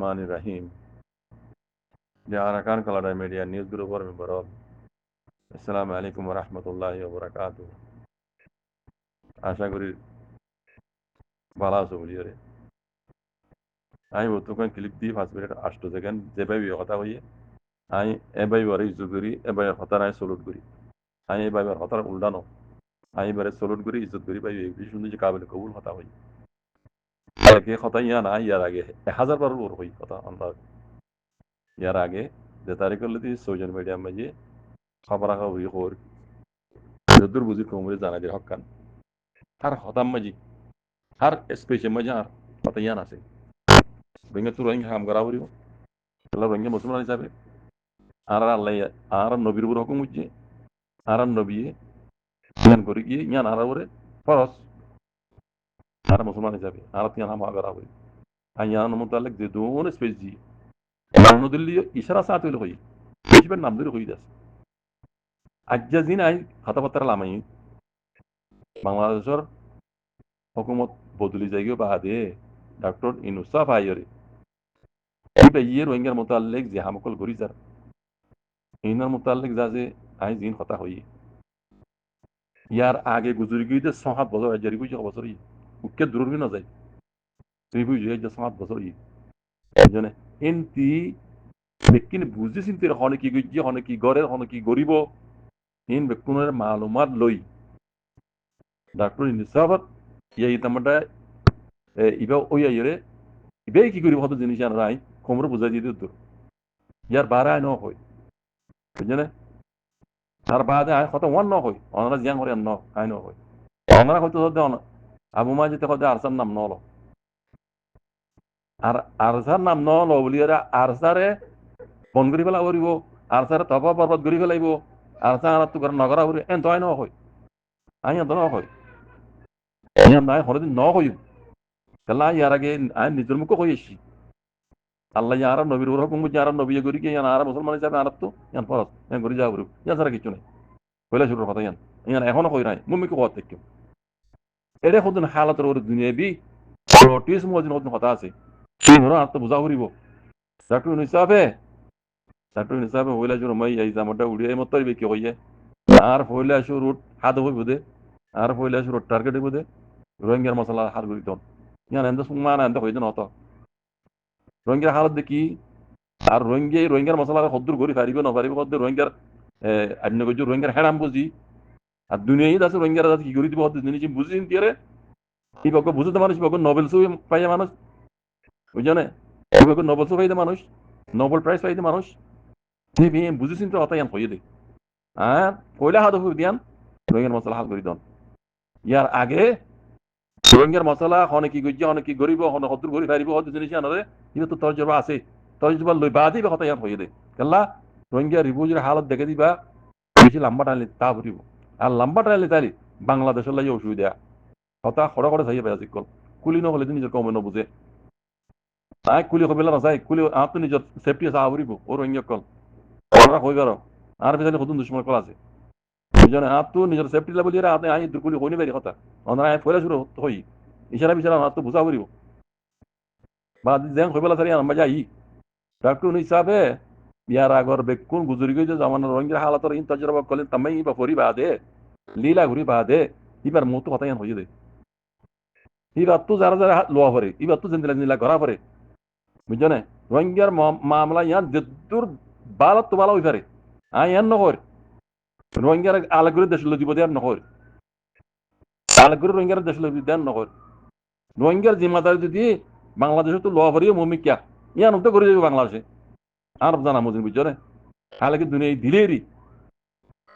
Bismillahirrahmanirrahim. The Arakan Kalada Media News Group or member of Assalamu alaikum wa rahmatullahi wa barakatuh. আশা করি ভালো আছো বুঝিয়ে আমি বর্তমান ক্লিপ দিয়ে 5 মিনিট 8 সেকেন্ড যেভাবে কথা হইয়ে আমি এভাবে ইজ্জত করি এভাবে কথা নাই সলুট করি আমি এভাবে কথা উল্টানো আমি এবারে সলুট করি ইজ্জত করি ভাই এই সুন্দর যে কাবিল কবুল কথা হই আগে কথা ইয়া না ইয়ার আগে 1000 বার ওর হই কথা আমরা ইয়ার আগে যে তারিখের লতি সোশ্যাল মিডিয়া মাঝে খবর খবর হর যদুর বুঝি কমরে জানা দিয়ে হকান har hodam maji har specie maji har patayan আছে benga tu rohingya ham garawri Allah rohingya musliman hisabe আর আল্লাহ আর নবীর উপর হুকুম হচ্ছে আর নবী জ্ঞান করে গিয়ে জ্ঞান আর ওরে ফরজ আর মুসলমান হিসাবে আর জ্ঞান হাম গারাবরি আর জ্ঞান মোতালেক যে দোন স্পেসি বাংলা দিল্লি ইশারা সাথ হইল হই বেশিবার নাম ধরে হই দাস আজ্জা দিন আই কথাবার্তা লামাই বাংলাদেশের হুকুমত বদলি যাইগো বাদে ডক্টর ইনুসাফ আইয়রে এটা ইয়ে রোহিঙ্গার মোতালেক যে হামকল গরি যার ইনার মোতালেক যা যে আই জিন কথা হই ইয়ার আগে গুজরি গিয়ে 7 বছর জারি বুঝে বছর উকে দূর না যায় তুই বুঝে যে 7 বছর জনে এনতি বেকিন বুঝে চিন্তে হনে কি গিয়ে হনে কি গরে হনে কি গরিব ইন বেকুনের মালুমাত লই ডাক্তার ইনসাফত ইয়া ইতামটা ইবা ওইয়া ইরে ইবে কি গরিব হতো জিনিস আন রাই কোমরে বুঝাই দিয়ে দূর ইয়ার বারা ন হই বুঝনে আর বাদে আই কত ওয়ান ন হই অনরা জিয়াং হরে ন আই ন হই অনরা হয়তো দেন আবু মাজিতে কত আরসার নাম নলো আর আরসার নাম নলো বলিয়ারা আরসারে বন করি ফেলা করিব আরসারে তপা পর্বত করি ফেলাইব আরসা আর তো নগরা করি এন তো আই ন হই আই এত ন হই ইয়ার নাই হরদিন ন হই কেলা ইয়ার আগে আই নিজের মুখ কই এসি আল্লাহ ইয়ার নবীর হুকুম যারা নবী করি কি ইয়ার আর মুসলমান হিসাবে আর তো ইয়ান ফরজ ইয়ান করি যাবরু ইয়া সারা কিছু নাই কইলা শুরু কথা ইয়ান ইয়ান এখনো কই নাই মুমিকে কত থেকে এরে খুদন হালাতের ওর দুনিয়াবি রোটিস মজিন হতন কথা আছে তিন হরা আর তো বুঝা করিব ডাক্তার হিসাবে হইলা শুরু মাই এই জামাটা উড়িয়ে মতই বেকি হইয়ে আর হইলা শুরু হাত হই বুদে আর হইলা শুরু টার্গেট বুদে রোহিঙ্গার মশলা হার করি দন ইয়ান এন্দ সুমান এন্দ হইদন হতো রোহিঙ্গার হালত দেখি আর রোহিঙ্গার মশলা হদ্দুর গরি পারিব না পারিব হদ্দুর রোহিঙ্গার অন্য কিছু রোহিঙ্গার হেরাম বুঝি আর দুনিয়ায় আছে রোহিঙ্গার কি করি দিব হদ্দুর জিনিস বুঝি তিরে এই বক বুঝতে মানুষ বক নোবেল সু পাইয়া মানুষ বুঝনে এই বক নোবেল সু পাইতে মানুষ নোবেল প্রাইজ পাইতে মানুষ তুই বুঝি চিন্তা হতা ইয়ান হইয়ে দে আর কইলা হাত হই দিয়ান রোহিঙ্গার মশলা হাল করি দন ইয়ার আগে রোহিঙ্গার মশলা হনে কি গজ্জা হনে কি গরিব হনে হদ্দুর গরি পারিব হদ্দুর জিনিস আনরে ইবে তো তরজবা আছে তরজবা লই বাদি বে কথা ইয়ান হইয়ে দে কেলা রোহিঙ্গা রিফিউজির হালত দেখে দিবা বেশি লম্বা টানলে তা ভরিব আর লম্বা টানলে তাইলে বাংলাদেশের লাগে অসুবিধা হতা খড়া করে চাইয়ে বেয়া জিকল কুলি নহলে নিজের কমে নবুঝে তাই কুলি হবিলা নাচাই কুলি আর তো নিজের সেফটি আছে আবরিব ও রোহিঙ্গা কল ওরা হই গেল আর পিছনে কত দুশ্মন কল আছে বুঝনে আর তো নিজের সেফটি লেভেল দিয়ে আপনি আই কুলি হইনি বেরি কথা অনরা আই ফয়লা শুরু হই ইশারা বিশারা আর তো বুঝা করিব বাদ যেন হইবেলা সারি আমরা যাই ডাক্তার হিসাবে ইয়ার আগর বেকুন গুজরি গই যে জামানা রোহিঙ্গা হালাতর ইন তজরবা কলেন তামাই বা ফরি বাদে লীলা ঘুরি বাদে ইবার মতো কথা ইয়ান হইয়ে দে ইবার তো যারা যারা লোয়া পরে ইবার তো জেন্দিলা জেন্দিলা করা পরে বুঝছনে রোহিঙ্গার মামলা ইয়ান যেদুর বালত তো বালা হই পারে আই ইয়ান নহর রোহিঙ্গার আলাগুরি দেশ দিব দেন নহর আলাগুরি রোহিঙ্গার দেশ দেন নহর রোহিঙ্গার জিম্মাদারি যদি বাংলাদেশে তো লোয়া পরিও মমিকা ইয়ান তো করে যাবে বাংলাদেশে আর জানা মজিন বুঝছনে হালাকি দুনিয়া দিলেরি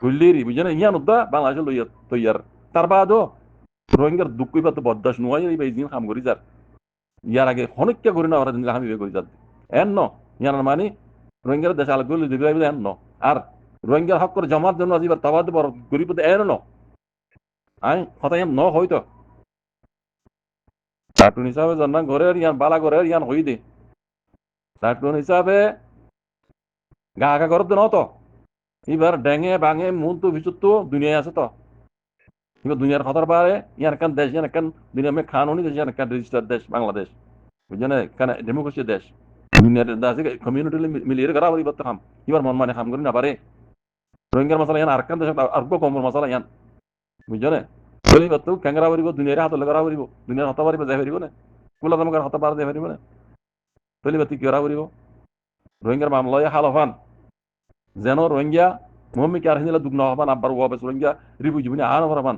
গুল্লেরি বুঝছনে ইয়ান উদ্দা বাংলাদেশে লইয়া তৈয়ার তার বাদও রোহিঙ্গার দুঃখ বা তো বরদাস্ত নয় এই দিন কাম করি যার ইয়ার আগে অনেকটা করি না ওরা দিন আমি করি যার এন ন ইয়ার মানে রোহিঙ্গার দেশ আলাদা করে দিবে এন ন আর রোহিঙ্গার হক করে জমার জন্য আজিবার তাবাদ বড় গরিব এন ন আই কথা ইয়ান ন হয়তো কার্টুন হিসাবে জানা ঘরের ইয়ান বালা ঘরের ইয়ান হই দে কার্টুন হিসাবে গা আগা ঘর ন তো এবার ডেঙে বাঙে মন তো ভিতর তো দুনিয়ায় আছে তো এবার দুনিয়ার খতর পারে ইয়ার কান দেশ ইয়ার কান দুনিয়া মে খানুনি দেশ ইয়ার কান রেজিস্টার দেশ বাংলাদেশ বুঝছেন কেন ডেমোক্রেসি দেশ দুনিয়ার দাসে কমিউনিটি মিলিয়ে করা পারি বর্তমান এবার মন মানে কাম করি না পারে রোহিঙ্গার মশলা ইয়ান আর কান দেশ আর কমর মশলা ইয়ান বুঝছো না চলি বর্ত ক্যাঙ্গারা পারিব দুনিয়ার হাত লগা পারিব দুনিয়ার হাত পারিব যাই পারিব না কুলা তোমার হাত পার যাই পারিব না চলি বর্ত কি করা পারিব রোহিঙ্গার মামলায় হালফান যেন রোহিঙ্গা মহম্মিকে আর হিন্দা দুগ্ন হবান আব্বার ওয়াবেস রোহিঙ্গা রিবু জীবনী আন হরাবান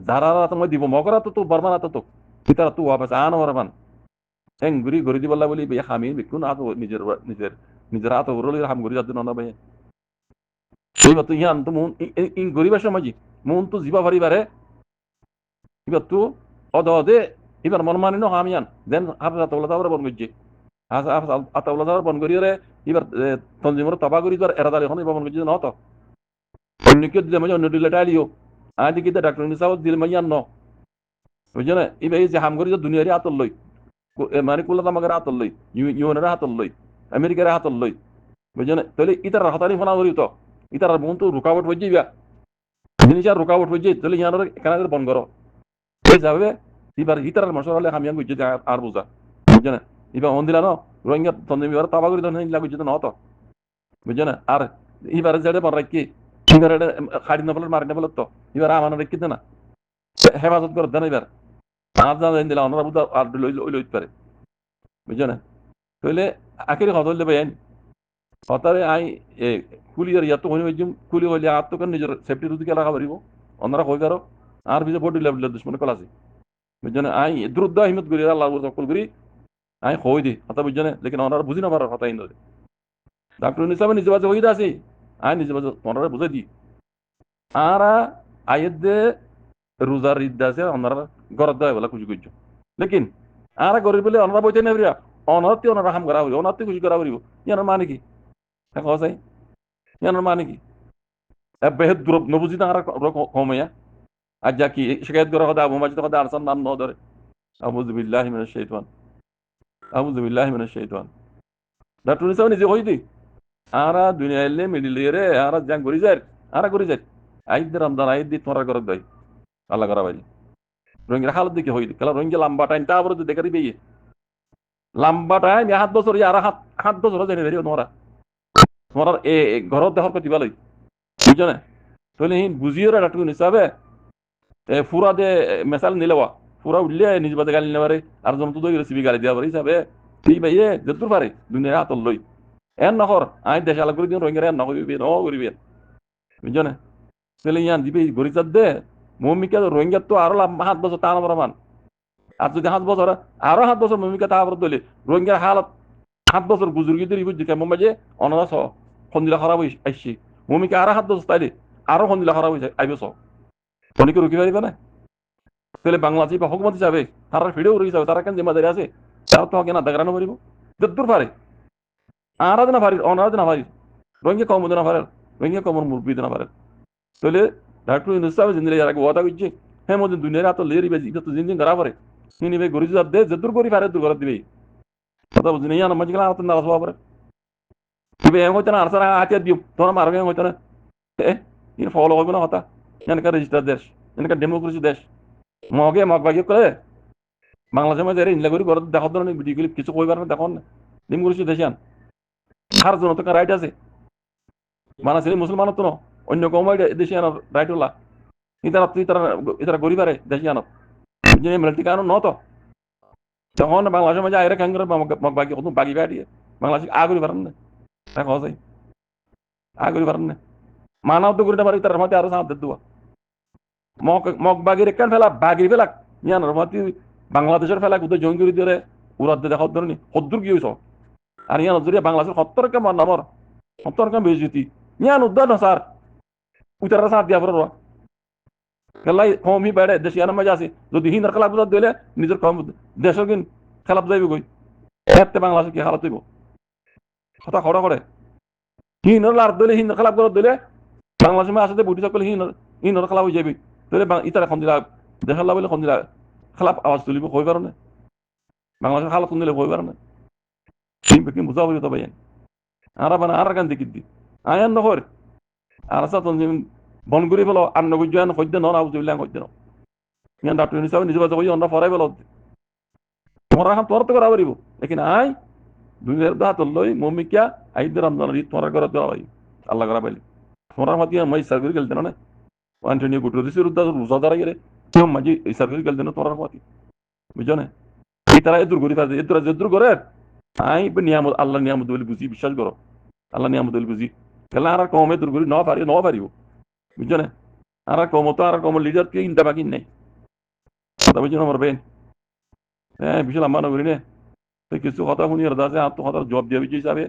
যারা তোমার দিব মকরা তো বর্মা তো তারা তো ওয়াবেস আন হরাবান হ্যাঁ গুড়ি গড়ি দিবল্লা বলি বে হামি বিকুন আতো নিজের নিজের নিজের আতো রলি হাম গড়ি যাতে না বে সেই মত ইয়ান তো মুন ইন গরিবের সমাজি মুন তো জিবা ভারি বারে এবার তো অদে এবার মন মানি ন হামিয়ান দেন হাফেজ আতাউল্লাহ তাওরা বন গজ্জি হাফেজ আতাউল্লাহ তাওরা বন গড়ি রে এবার তনজিমর তবা গড়ি দর এরাদার এখন বন গজ্জি ন তো অন্য কেউ দিলে মানে অন্য দিলে টালিও আদি কিতে ডাক্তার নিসাও দিলে মাইয়ান ন বুঝছো না এবার এই যে হাম গড়ি দুনিয়ারি আতল লই মানে কুল্লা তামাকের হাতল লই ইউনের হাতল লই আমেরিকার হাতল লই বুঝছো না তাহলে ইতার হতানি ফোনা করি তো ইতার বোন তো রুকাবট হয়ে যাইবা জিনিস আর রুকাবট হয়ে যাই তাহলে ইয়ানোর এখানে বন করো যাবে এবার ইতার মশলা হলে আমি বুঝছি আর বুঝা বুঝছো না এবার মন দিলা ন রোহিঙ্গা তন্দিম এবার তাবা করি তখন বুঝছো না তো বুঝছো না আর এবার যেটা বন রাখি এবার খাড়ি না বলে মারি না বলে তো এবার আমার রেখে না হেফাজত করে দেন এবার আর জানা দিলা ওনারা বুঝা আর লইতে পারে বুঝছো না তাহলে আখেরি কথা হইলে বেন হতারে আই কুলিয়ার ইয়াতো হইনি হইজুম কুলি হইলে আর তো নিজের সেফটি রুদি কে লাগা পারিব ওনারা কই কারো আর বিজে বডি লেভেল দুশ্মন কল আছে বুঝছো না আই দ্রুত হিমত করি আল্লাহ তকল করি আই কই দি কথা বুঝছো না লেকিন ওনারা বুঝি না পারার কথা ইন ডাক্তার নিসাবে নিজে বাজে হইদা আছে আই নিজে বাজে ওনারা বুঝাই দি আর আয়ের দে রোজার ঈদ আছে ওনারা ঘর দেয় বলে খুশি করছো লেকিন আর গরিব বলে ওনারা বইতে নেবরিয়া অনতি ওনারা হাম করা হইব অনতি খুশি করা হইব ইয়ানোর মানে কি দেখা যায় ইয়ানোর মানে কি বেহেদ দূর নবুঝি না আর কময়া আর যা কি শিকায়ত করা কথা আবু মাজিদ কথা আরসান নাম ন ধরে আউযু বিল্লাহি মিনাশ শাইতান আউযু বিল্লাহি মিনাশ শাইতান ডাক্তার নিসাও নিজে হই দি আরা দুনিয়া এলে মিডিলে রে আরা জাং করি যায় আরা করি যায় আইদ রমজান আইদ দি তোরা করে দেয় আল্লাহ করা ভাই রোহিঙ্গা হালত দিকে হই দি কারণ রোহিঙ্গা লম্বা টাইম তা আবার দেখা দিবে লম্বা টাইম 7 বছর আর 7 বছর জেনে বেরিও তোমরা তোমরা এ ঘরত দেখার প্রতি ভালোই বুঝছো না তাহলে বুঝিও ডাক্তার নিসাবে ফুরা দে মেসাল নিলেওয়া ফুরা উঠলে নিজ বাদে গালি নেবারে আর জন তো দই রেসিপি গালি দেওয়া পারে হিসাবে ঠিক ভাই যেতুর পারে দুনিয়া হাতল লই এন নহর আই দেশ আলাগ করে দিন রোহিঙ্গা এন নকরিবে ন করিবে বুঝছো না তাহলে ইয়ান দিবে গরিচার দে মমিকা রোহিঙ্গা তো আরো 7 বছর টানা প্রমাণ আর যদি 7 বছর আরো 7 বছর মমিকা তারপর দলে রোহিঙ্গার হালত 7 বছর বুজুর্গীদের বুঝছি কেমন বাজে অনারাস খন্দিলা খারাপ আসছি মমিকা আরো 7 বছর তাইলে আরো খন্দিলা খারাপ হয়েছে আইবছ অনেকে রুখি পারিবে না তাহলে বাংলাদেশ বা হুকুমত হিসাবে তারা ফিরেও রয়ে যাবে তারা কেন জিম্মাদারি আছে তারা তো আগে না দেখানো পারিব দূর পারে আরাধ না পারি অনারাধ না পারি রোহিঙ্গা কম না পারে রোহিঙ্গা কমর মুরব্বী না পারে তাহলে ডাক্তার ইনসাফে জিন্দলে যারা ওয়াদা করছে হ্যাঁ মধ্যে দুনিয়ার এত লেরি বেজি তো জিন গড়া পারে নিবে গরি যাব দে দূর করি পারে দূর করে দিবে কথা বুঝি না না মাঝে গেলা আত না আসবা পারে দিবে এম হইতো না আরসারা আতে দিও তোরা মারবে হইতো না ইন ফলো হবে না কথা এনকা রেজিস্টার দেশ এনকা ডেমোক্রেসি দেশ মগে মগ বাগিয়ে করে বাংলাদেশের মধ্যে ইনলা করি ঘর দেখা ধরনের ভিডিও ক্লিপ কিছু কইবার না দেখুন ডেমোক্রেসি দেশান আর জন তো রাইট আছে বাংলাদেশের মুসলমান তো না অন্য কমাই দেশে আনার রাইট হলা ইতারা তুই তারা ইতারা গরিবারে দেশে আনত যে মিলিটারি কানুন ন তো তখন বাংলাদেশের মধ্যে আইরা কাঙ্গর মগ বাগিয়ে কত বাগি গাড়িয়ে বাংলাদেশ আগুরি পারেন না দেখা যায় আগুরি পারেন না মানাও তো করিতে পারি তার মধ্যে আরো সাথ দেওয়া মগ বাগির একখান ফেলা বাগি ফেলাক ইয়ানোর মধ্যে বাংলাদেশের ফেলাক উদয় জঙ্গিরি দিয়ে উড়াতে দেখা ধরনি সদ্দুর কি হয়েছ আর ইয়ান জরিয়া বাংলাদেশের 70 কাম নামর 70 কাম বেজতি ইয়ান উদ্ধার না স্যার উতারা সাথ দিয়া পড়ো খেলাই কমই বেড়ে দেশ ইয়ানোর মাঝে আছে যদি হিন্দর খেলা বুঝা দিলে নিজের কম দেশের কিন খেলাপ যাইবে কই এতে বাংলাদেশে কি হালত হইব কথা খড়া করে হিন্দর লার দিলে হিন্দর খেলাপ করে দিলে বাংলাদেশের মাঝে আসতে বুটি সকলে হিন্দর খেলা হয়ে যাবে তাহলে ইতারা খন দিলা দেশের লাভ হইলে খন দিলা খেলাপ আওয়াজ তুলিব কই পারো না বাংলাদেশের হালত দিলে কই পারো না কি বুঝা হইব তো ভাই আর মানে আর গান দেখি দি আয়ান নহর আর আসা তো বন করে ফেলো আর নগর জয়ান হইতে ন আউজুবিল্লাহ হইতে ন ইয়ান ডাক্তার হিসাবে নিজে বাজে হই আমরা ফরাই ফেলো তোমরা হাম তোর তো করা পারিব লেকিন আই দুনিয়ার দা তল্লই মমিকা আইদের রমজান ঈদ তোমরা করে দেওয়া ভাই আল্লাহ করা পাইলি তোমরা মাতি মাই সার্ভিস গেলতে না আন্টনিও গুটরোসির উদ্দা রোজাদার গেলে কেউ মাঝি সার্ভিস গেলতে না তোমরা মাতি বুঝছো না এই তারা এদুর করি ফেলছে এদুর এদুর করে আই নিয়ামত আল্লাহ নিয়ামত বলে বুঝি বিশ্বাস করো আল্লাহ নিয়ামত বলে বুঝি খেলা আর কমে দূর করি ন পারিব বুঝছো না আর কম তো আর কম লিডার কে ইনটা বাকি নাই কথা বুঝছো না আমার বেন হ্যাঁ বিশাল আমার করি না তো কিছু কথা শুনি আর দাসে আর তো কথা জব দিয়ে হিসাবে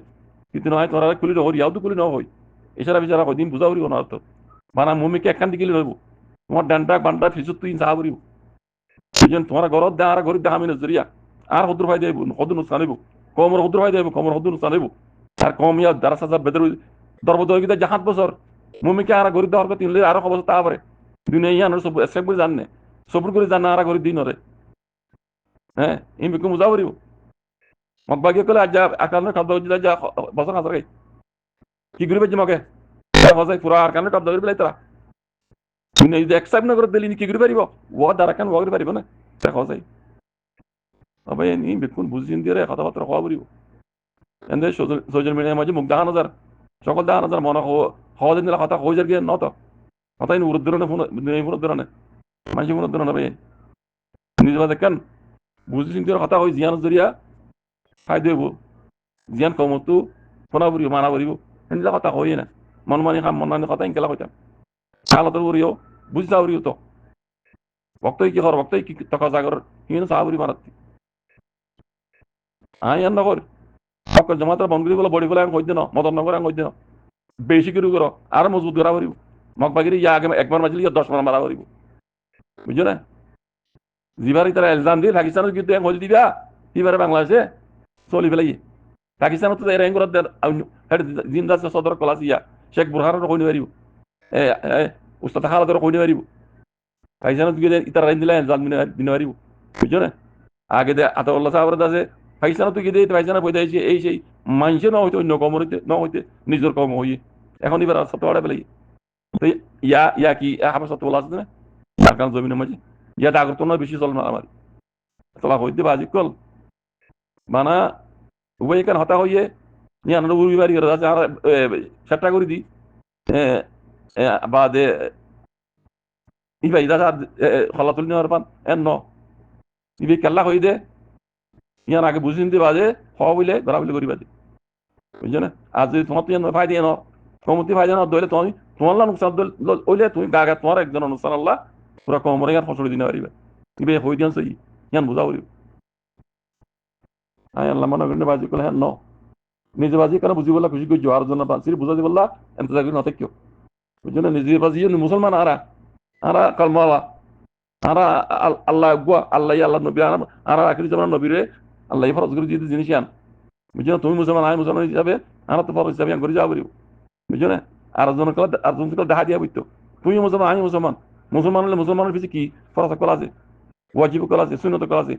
কিন্তু নয় তোরা খুলি নহরি ইয়াও তো খুলি ন হই এছাড়া বিচারা কদিন বুঝা করিব না তো বানা মমিকে একখান দিকে রইব তোমার ডান্ডা বান্ডা ফিসুত তুই চাহ করিব বুঝছেন তোমার ঘরত দে আর ঘরের দেখা আমি নজরিয়া আর হদ্র ভাই দেব হদ্র নুসকান হইব কমর হদ্র ভাই দেব কমর হদ্র নুসকান হইব আর কম ইয়া দারা সাজা বেদর দরবদ হয়ে গিয়ে জাহাত বছর মমিকে আর ঘরের দেওয়ার কথা আরো খবর তা পারে দুনিয়া ইয়ানোর সব এসেক করে জানে সবর করে জানা আর ঘরের দিন হরে হ্যাঁ এই বিকু মুজা করিব মকবাগিয়ে কলে আজ আকান্ন খাদ্য হচ্ছে যা বছর হাজার গাই কি করিবে যে মকে হজাই পুরা আর কানে খাদ্য করিবে তারা তুমি যদি একসাইপ না করে দিলি কি করি পারিব ও দ্বারা কেন ওয়াগরি পারিব না দেখ হজাই তবে নি বিকুন বুঝিন দিয়ে কথাবার্তা হওয়া করিব এনে সোশ্যাল মিডিয়ার মাঝে মুখ দেখা নজার সকল দেখা নজার মনে হওয়া দিন কথা হয়ে যার গিয়ে নত কথাই উদ্দরণে ফোন উদ্দরণে মানুষ ফোন উদ্দরণ হবে নিজ বাদে কেন বুঝিন দিয়ে কথা হয় জিয়ান জরিয়া খাই দেব জিয়ান কমতো ফোনা করিব মানা করিব সেনেকা কথা হয়ে না মন মানি খাম মন মানি কথা ইনকেলা হইতাম খালতর করিও বুঝতা করিও তো ভক্তই কি কর ভক্তই কি টকা জাগর হিন সাহাবুরি মারাত্তি আই আর নগর সকল জমাতার বনগুলি বলে বড়ি বলে কই দিন মদন নগর কই দিন বেশি করে করো আর মজবুত করা করিব মগ বাগিরি ইয়া আগে একবার মাঝলি 10 বার মারা করিব বুঝছো না জিবারি তারা এলজাম দিয়ে পাকিস্তানের কিন্তু এক হল দিবা এবারে বাংলাদেশে চলি ফেলাই পাকিস্তানত তো এর এঙ্গুর জিন্দা সদর কলাস ইয়া শেখ বুরহানের কই নিবারিব উস্তাদ খালাদের কই নিবারিব পাকিস্তানত গিয়ে ইতার রাইন দিলা এলজাম দিনারিব বুঝছো না আগে দে আতাউল্লাহ সাহেবের আছে পাকিস্তানত গিয়ে দিয়ে পাকিস্তানের পয়দা হয়েছে এই সেই মানুষে ন হইতে অন্য কম হইতে ন হইতে নিজের কম হইয়ে এখন এবার সত্য আড়ে ফেলাই তো ইয়া কি আমার সত্য বলা আছে না সরকার জমিনের মাঝে ইয়াতে আগর তো নয় বেশি চল না আমার তোলা হইতে বাজি কল মানা উভয় এখানে হতা হইয়ে নিয়ে আনন্দ উড়িবাড়ি আছে আর সেটা করে দি বা দে ইবা ইদা হলা তুলি নেওয়ার পান এন ন ইবে কেল্লা হই দে ইয়ার আগে বুঝি নিতে বাজে হওয়া বলে বেড়া বলে করি বাজে বুঝছো না আর যদি তোমার তুই ফাই দিয়ে ন কমতি ফাই না দইলে তুমি তোমার নুকসান ওইলে তুমি গা গা তোমার একজন অনুষ্ঠান আল্লাহ পুরা কমরে ইয়ার ফসল দিনে পারিবে ইবে হই দিয়ান সই ইয়ান বুঝা করিব আই আল্লাহ মনে করেন বাজি করলে হ্যাঁ ন নিজে বাজি কেন বুঝি বললা খুশি করছো আর জন্য বাজি বুঝা দি বললা এমন চাকরি না থাকিও বুঝছো না নিজে বাজি মুসলমান আরা কলমালা আরা আল্লাহ গুয়া আল্লাহ আল্লাহ নবী আরা আখিরি জামান নবীরে আল্লাহ ফরজ করে দিয়ে জিনিস আন বুঝছো না তুমি মুসলমান আই মুসলমান হিসাবে আরা তো ফরজ হিসাবে করে যাওয়া করিব বুঝছো না আর জন দেখা দিয়া বুঝতো তুমি মুসলমান আমি মুসলমান মুসলমান হলে মুসলমানের পিছিয়ে কি ফরজ কলা আছে ওয়াজিব কলা আছে সুন্নত কলা আছে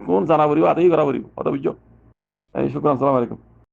কোন জানা করিব আদায় করা করিব কথা বুঝছো এই শুকরান আসসালামু আলাইকুম